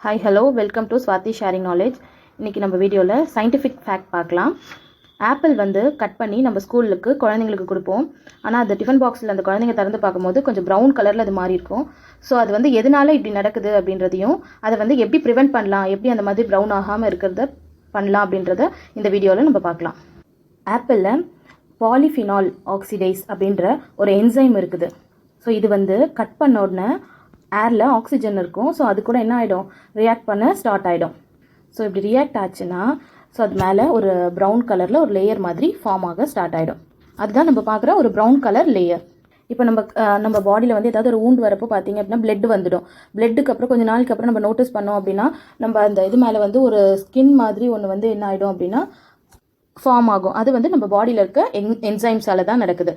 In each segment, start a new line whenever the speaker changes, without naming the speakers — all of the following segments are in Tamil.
Hi hello welcome to Swathi sharing knowledge. இன்றைக்கி நம்ம வீடியோவில் சயின்டிஃபிக் ஃபேக்ட் பார்க்கலாம். ஆப்பிள் வந்து கட் பண்ணி நம்ம ஸ்கூலுக்கு குழந்தைங்களுக்கு கொடுப்போம். ஆனால் அந்த டிஃபன் பாக்ஸில் அந்த குழந்தைங்க திறந்து பார்க்கும்போது கொஞ்சம் ப்ரௌன் கலரில் அது மாறி இருக்கும். ஸோ அது வந்து எதனால இப்படி நடக்குது அப்படின்றதையும் அதை வந்து எப்படி ப்ரிவென்ட் பண்ணலாம், எப்படி அந்த மாதிரி ப்ரௌன் ஆகாமல் இருக்கிறத பண்ணலாம் அப்படின்றத இந்த வீடியோவில் நம்ம பார்க்கலாம். ஆப்பிளில் பாலிஃபினால் ஆக்சிடைஸ் அப்படின்ற ஒரு என்சைம் இருக்குது. ஸோ இது வந்து கட் பண்ண உடனே ஏரில் ஆக்சிஜன் இருக்கும். ஸோ அது கூட என்ன ஆகிடும், ரியாக்ட் பண்ண ஸ்டார்ட் ஆகிடும். ஸோ இப்படி ரியாக்ட் ஆச்சுன்னா ஸோ அது மேலே ஒரு ப்ரௌன் கலரில் ஒரு லேயர் மாதிரி ஃபார்ம் ஆக ஸ்டார்ட் ஆகிடும். அதுதான் நம்ம பார்க்குற ஒரு ப்ரௌன் கலர் லேயர். இப்போ நம்ம பாடியில் வந்து ஏதாவது ஒரு ஊண்டு வரப்போ பார்த்தீங்க அப்படின்னா பிளட் வந்துடும். பிளட்டுக்கு அப்புறம் கொஞ்சம் நாளைக்கு அப்புறம் நம்ம நோட்டீஸ் பண்ணோம் அப்படின்னா நம்ம அந்த இது மேலே வந்து ஒரு ஸ்கின் மாதிரி ஒன்று வந்து என்ன ஆகிடும் அப்படின்னா ஃபார்ம் ஆகும். அது வந்து நம்ம பாடியில் இருக்க என்சைம்ஸால் தான் நடக்குது.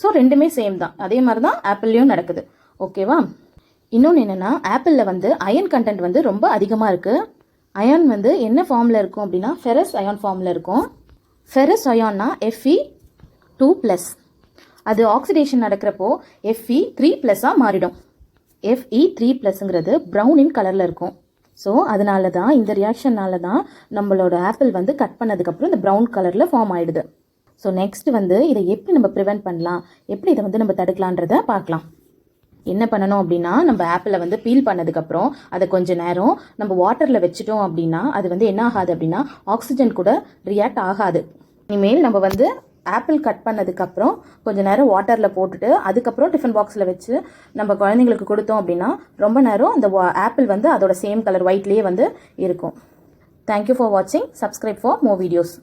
ஸோ ரெண்டுமே சேம் தான். அதே மாதிரி தான் ஆப்பிள்லேயும் நடக்குது. ஓகேவா? இன்னொன்று என்னென்னா, ஆப்பிளில் வந்து அயன் கண்டென்ட் வந்து ரொம்ப அதிகமாக இருக்குது. அயன் வந்து என்ன ஃபார்மில் இருக்கும் அப்படின்னா ஃபெரஸ் அயான் ஃபார்மில் இருக்கும். ஃபெரஸ் அயான்னா Fe2+. அது ஆக்சிடேஷன் நடக்கிறப்போ Fe3+ஆக மாறிடும். Fe3+ங்கிறது ப்ரௌனின் கலரில் இருக்கும். ஸோ அதனால தான் இந்த ரியாக்ஷனால தான் நம்மளோட ஆப்பிள் வந்து கட் பண்ணதுக்கப்புறம் இந்த ப்ரௌன் கலரில் ஃபார்ம் ஆகிடுது. ஸோ நெக்ஸ்ட் வந்து இதை எப்படி நம்ம ப்ரிவென்ட் பண்ணலாம், எப்படி இதை வந்து நம்ம தடுக்கலான்றதை பார்க்கலாம். என்ன பண்ணணும் அப்படின்னா, நம்ம ஆப்பிளை வந்து பீல் பண்ணதுக்கப்புறம் அதை கொஞ்சம் நேரம் நம்ம வாட்டரில் வச்சுட்டோம் அப்படின்னா அது வந்து என்ன ஆகாது அப்படின்னா ஆக்சிஜன் கூட ரியாக்ட் ஆகாது. இனிமேல் நம்ம வந்து ஆப்பிள் கட் பண்ணதுக்கப்புறம் கொஞ்சம் நேரம் வாட்டரில் போட்டுட்டு அதுக்கப்புறம் டிஃபன் பாக்ஸில் வச்சு நம்ம குழந்தைங்களுக்கு கொடுத்தோம் அப்படின்னா ரொம்ப நேரம் அந்த ஆப்பிள் வந்து அதோட சேம் கலர் ஒயிட்லேயே வந்து இருக்கும். தேங்க்யூ ஃபார் வாட்சிங். Subscribe for more videos.